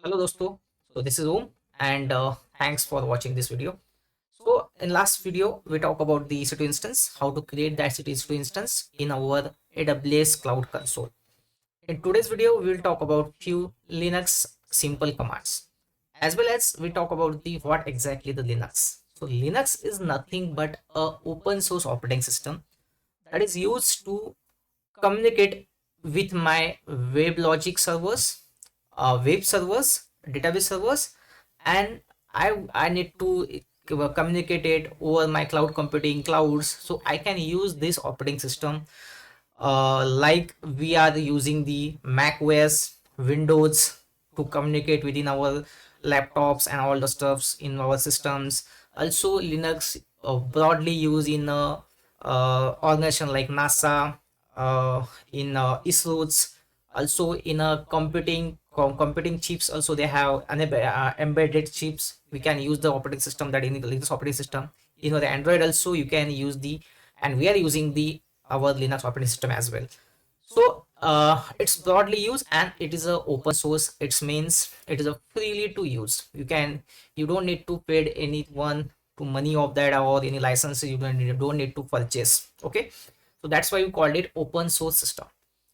Hello dosto. So this is Om and thanks for watching this video. So in last video we talk about the EC2 instance, how to create that EC2 instance in our AWS Cloud Console. In today's video we will talk about few Linux simple commands, as well as we talk about the what exactly the Linux. So Linux is nothing but a open source operating system that is used to communicate with my WebLogic servers, web servers, database servers, and I need to communicate it over my cloud computing clouds. So I can use this operating system like we are using the Mac OS, Windows to communicate within our laptops and all the stuffs in our systems. Also, Linux broadly used in organization like NASA, in ISROs, also in a computing chips. Also, they have embedded chips. We can use the operating system that in the Linux operating system. You know, the Android also you can use the, and we are using the our Linux operating system as well. So it's broadly used and it is a open source. It means it is a freely to use. You don't need to pay anyone to money of that or any licenses. You don't need to purchase. Okay, so that's why we called it open source system.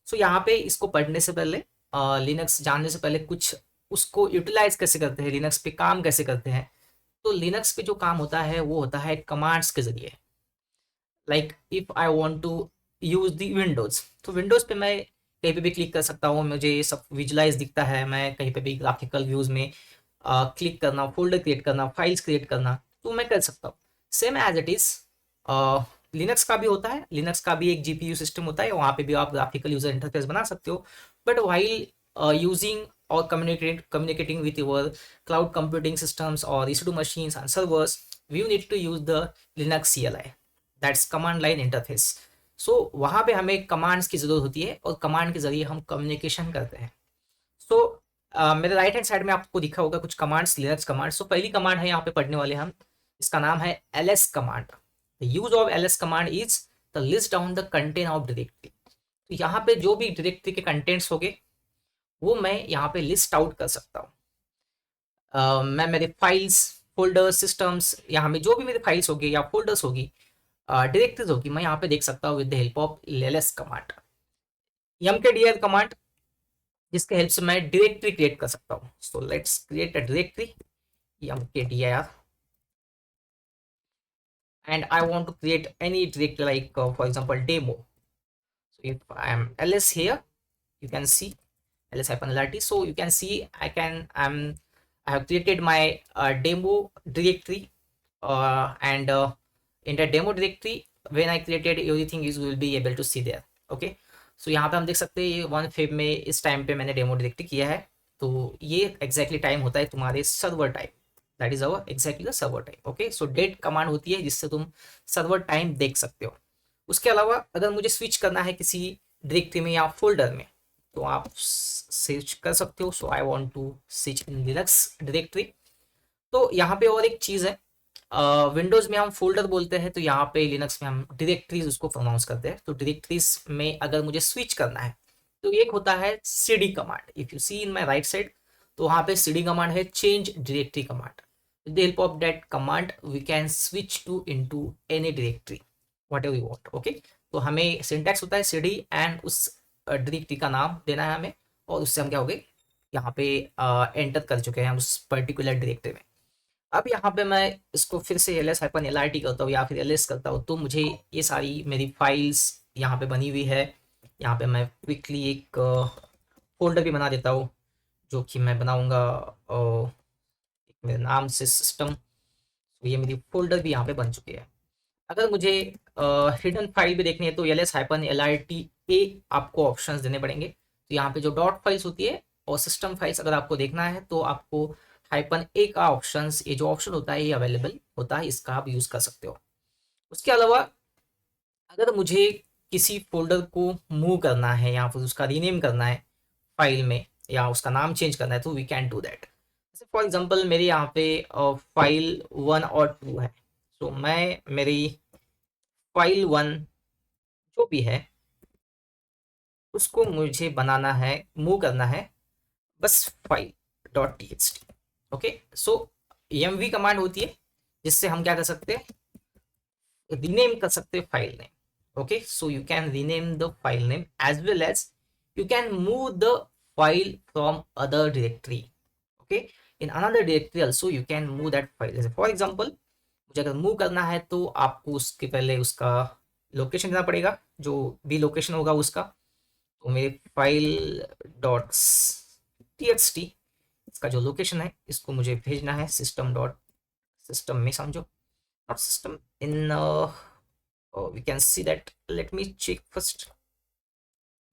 So यहाँ पे इसको पढ़ने से पहले Linux जानने से पहले कुछ उसको यूटिलाइज कैसे करते हैं, लिनक्स पे काम कैसे करते हैं. तो लिनक्स पे जो काम होता है वो होता है कमांड्स के जरिए. Like if I want to use the Windows, तो विंडोज पे मैं कहीं पे भी क्लिक कर सकता हूँ. मुझे ये सब विजुलाइज दिखता है. मैं कहीं पे भी ग्राफिकल व्यूज में क्लिक करना, फोल्डर क्रिएट करना, फाइल्स क्रिएट करना, तो मैं कर सकता हूँ. Same as it is Linux का भी होता है. लिनक्स का भी एक जीपीयू सिस्टम होता है, वहाँ पे भी आप ग्राफिकल यूजर इंटरफेस बना सकते हो. बट वाइल यूजिंग और communicating with your cloud computing systems or EC2 machines and servers, we need to use the Linux CLI, that's command line interface. So वहाँ पे हमें कमांड्स की ज़रूरत होती है और कमांड के ज़रिए हम कम्युनिकेशन करते हैं. सो मेरे राइट हैंड साइड में आपको दिखा होगा कुछ कमांड्स, लिनक्स कमांड. सो पहली कमांड है यहाँ पे पढ़ने वाले हम, इसका नाम है ls command. The use of ls command is the list down the content of directory. तो यहाँ पे जो भी डायरेक्टरी के कंटेंट्स होंगे वो मैं यहाँ पे लिस्ट आउट कर सकता हूँ. मैं मेरे फाइल्स, फोल्डर्स, सिस्टम्स, यहाँ में जो भी मेरे फाइल्स होगी या फोल्डर्स होगी, डायरेक्टरीज होगी, मैं यहाँ पे देख सकता हूँ with the help of ls command. mkdir command जिसके हेल्प से मैं डायरेक्टरी क्रिएट कर सकता हूँ. So let's create a directory mkdir and I want to create any directory like for example demo. So if I am ls here, you can see ls-lrt. So you can see I have created my demo directory, and in the demo directory when I created everything is will be able to see there. Okay, so यहाँ पे हम देख सकते हैं ये 1 Feb में इस time पे मैंने डेमो डायरेक्टरी किया है. तो ये एग्जैक्टली टाइम होता है तुम्हारे server time. That is our exactly the server time. Okay, so date command होती है जिससे तुम सर्वर टाइम देख सकते हो. उसके अलावा अगर मुझे स्विच करना है किसी डायरेक्टरी में या फोल्डर में तो आप स्विच कर सकते हो. So I want to switch in Linux directory. तो यहाँ पे और एक चीज़ है, विंडोज़ में हम फोल्डर बोलते हैं, तो यहाँ पे लिनक्स में हम डायरेक्टरीज उसको प्रोनाउंस करते हैं. तो डायरेक्टरीज में अगर मुझे स्विच करना है तो एक होता है cd command. If you see in my right side, तो वहाँ पे cd कमांड है, change directory command. With the help of that command we can switch to into any directory whatever we want. Okay, तो हमें syntax होता है cd and उस directory का नाम देना है हमें, और उससे हम क्या हो गए यहाँ पे एंटर कर चुके हैं उस पर्टिकुलर डायरेक्टरी में. अब यहाँ पे मैं इसको फिर से ls-lrt करता हूँ या फिर ls करता हूँ, तो मुझे ये सारी मेरी फाइल्स यहाँ पे बनी हुई है. यहाँ पे मैं क्विकली एक फोल्डर भी बना देता हूँ जो कि मैं बनाऊँगा मेरे नाम से सिस्टम. तो ये मेरी फोल्डर भी यहाँ पे बन चुकी है. अगर मुझे हिडन फाइल भी देखनी है तो ls-lrt पे आपको ऑप्शंस देने पड़ेंगे. तो यहाँ पे जो डॉट फाइल्स होती है और सिस्टम फाइल्स अगर आपको देखना है तो आपको -a का ऑप्शंस, ये जो ऑप्शन होता है ये अवेलेबल होता है, इसका आप यूज़ कर सकते हो. उसके अलावा अगर मुझे किसी फोल्डर को मूव करना है या फिर उसका रीनेम करना है फाइल में, या उसका नाम चेंज करना है, तो वी कैन डू दैट. जैसे फॉर एग्जांपल मेरे यहाँ पे फाइल 1 और 2 है. तो मैं मेरी फाइल 1 जो भी है उसको मुझे बनाना है, मूव करना है बस file dot T X T. Okay, so emv command होती है जिससे हम क्या कर सकते हैं, रीनेम कर सकते हैं file name. Okay, so you can rename the file name as well as you can move the file from other directory. Okay, in another directory also you can move that file. जैसे for example मुझे अगर move करना है तो आपको उसके पहले उसका लोकेशन देना पड़ेगा, जो भी लोकेशन होगा उसका। तो मेरे file dot T X T इसका जो लोकेशन है इसको मुझे भेजना है सिस्टम डॉट सिस्टम में, समझो not system in we can see that. Let me check first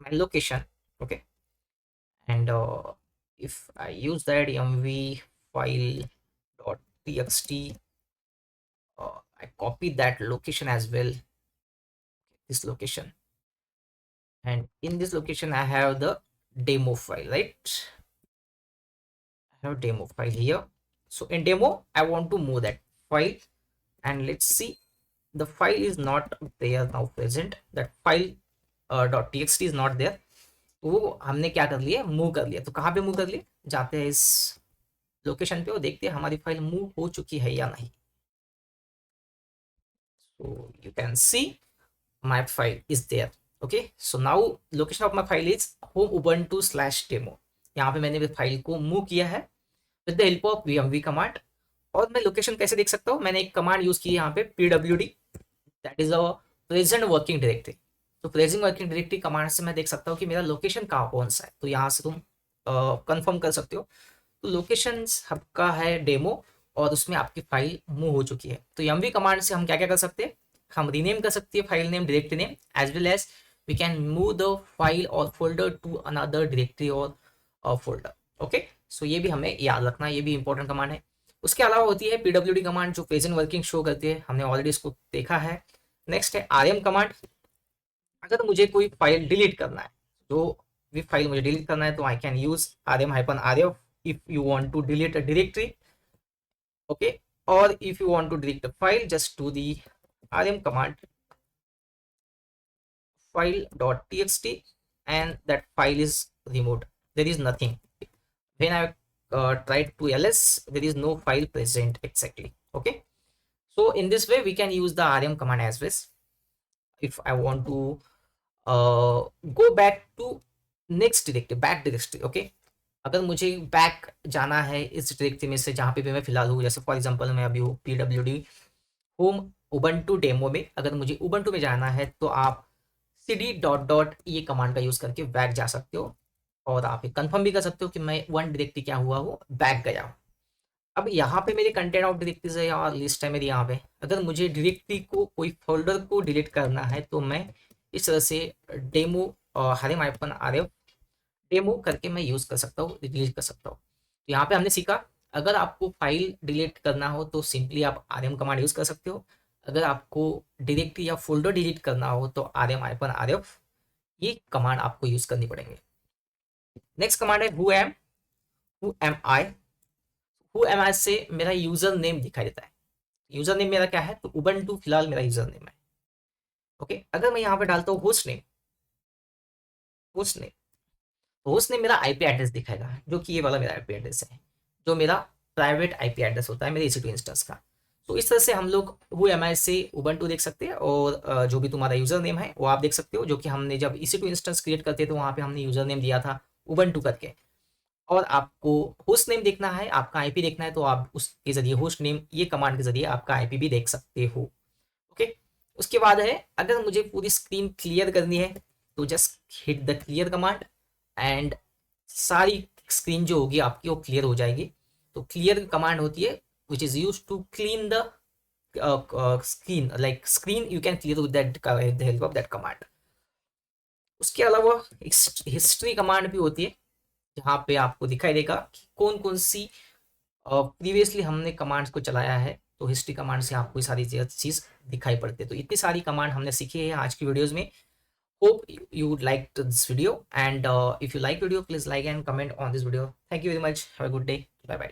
my location. Okay, and if I use that mv file dot txt, I copy that location as well, this location, and in this location I have the demo file, right? I have demo file here. So in demo I want to move that file, and let's see, the file is not there now present, that file dot txt is not there। तो वो हमने क्या कर लिया, move कर लिया। तो कहाँ पे मूव कर लिया, जाते हैं इस लोकेशन पे और देखते हैं हमारी फाइल मूव हो चुकी है या नहीं। So you can see my file is there. Okay, so now location of my file is home Ubuntu slash demo. यहाँ पे मैंने फाइल को मूव किया है with the help of vmv command. और मैं लोकेशन कैसे देख सकता हूँ, मैंने एक कमांड यूज की है यहाँ पे pwd, that is a present working directory. तो प्रेजेंट वर्किंग डायरेक्टरी कमांड से मैं देख सकता हूँ कि मेरा लोकेशन कहाँ कौन सा है। तो यहाँ से तुम कंफर्म कर सकते हो। तो लोकेशन आपका है डेमो और उसमें आपकी फाइल मूव हो चुकी है। तो mv कमांड से हम क्या क्या कर सकते हैं, हम रीनेम कर सकते हैं file name, directory name, as well as we can move the file और फोल्डर टू अनदर डायरेक्टरी और फोल्डर। ओके, सो ये भी हमें याद रखना, ये भी इंपॉर्टेंट कमांड है। उसके अलावा होती है pwd कमांड जो प्रेजेंट वर्किंग शो करती है, हमने ऑलरेडी इसको देखा है। नेक्स्ट है rm कमांड। अगर मुझे कोई फाइल डिलीट करना है, जो भी फाइल मुझे डिलीट करना है, तो I can use rm-rf if you want to delete a directory। okay, or if you want to delete a file, just do the rm command file.txt and that file is removed, there is nothing। when I tried to ls, there is no file present exactly। okay, so in this way we can use the rm command as well if I want to go back to next directory, back directory। okay, अगर मुझे back जाना है इस directory में से जहाँ पे भी मैं फिलहाल हूँ, जैसे फॉर एग्जांपल मैं अभी हूँ pwd होम उबंटू डेमो में, अगर मुझे उबंटू में जाना है तो आप cd डॉट डॉट ये कमांड का यूज करके बैक जा सकते हो और आप कंफर्म भी कर सकते हो कि मैं वन डायरेक्टरी क्या हुआ हूँ, बैक गया हूँ। अब यहाँ पे मेरे कंटेंट ऑफ डायरेक्टरीज है या लिस्ट है मेरी यहाँ पे। अगर मुझे डायरेक्टरी को, कोई फोल्डर को डिलीट करना है तो मैं इस तरह से डेमो rm-rf डेमो करके मैं यूज कर सकता हूँ, डिलीट कर सकता हूँ। तो यहाँ पे हमने सीखा, अगर आपको फाइल डिलीट करना हो तो सिंपली आप rm कमांड यूज कर सकते हो। अगर आपको डायरेक्टरी या फोल्डर डिलीट करना हो तो rm-rf ये कमांड आपको यूज करनी पड़ेंगे। नेक्स्ट कमांड है who am I से मेरा यूजर नेम दिखाई देता है। यूजर नेम मेरा क्या है, तो उबंटू फिलहाल मेरा यूजर नेम है। ओके, अगर मैं यहाँ पे डालता हूँ होस्ट नेम होस्ट नेम मेरा आईपी एड्रेस दिखाएगा, जो कि ये वाला मेरा आईपी एड्रेस है, जो मेरा प्राइवेट आईपी एड्रेस होता है मेरे EC2 इंस्टेंस का। तो इस तरह से हम लोग who am I से उबंटू देख सकते हैं और जो भी तुम्हारा यूजर नेम है वो आप देख सकते हो, जो कि हमने जब EC2 इंस्टेंस क्रिएट करते तो वहाँ पे हमने यूजर नेम दिया था उबंटू करके। और आपको होस्ट नेम देखना है, आपका आईपी देखना है, तो आप उसके जरिए होस्ट नेम ये कमांड के जरिए आपका आईपी भी देख सकते हो। ओके, उसके बाद है, अगर मुझे पूरी स्क्रीन क्लियर करनी है तो just hit the clear command and सारी स्क्रीन जो होगी आपकी वो क्लियर हो जाएगी। तो क्लियर कमांड होती है which is use to clean the screen, like screen you can clear with the help of that command. उसके अलावा हिस्ट्री कमांड भी होती है, जहाँ पे आपको दिखाई देगा कि कौन कौन सी प्रीवियसली हमने कमांड्स को चलाया है। तो हिस्ट्री कमांड से आपको ये सारी चीज़ दिखाई पड़ती है। तो इतनी सारी कमांड हमने सीखी है आज की वीडियोज़ में। Hope you liked this video, and if you like video, please like and comment on this video. Thank you very much. Have a good day. Bye bye.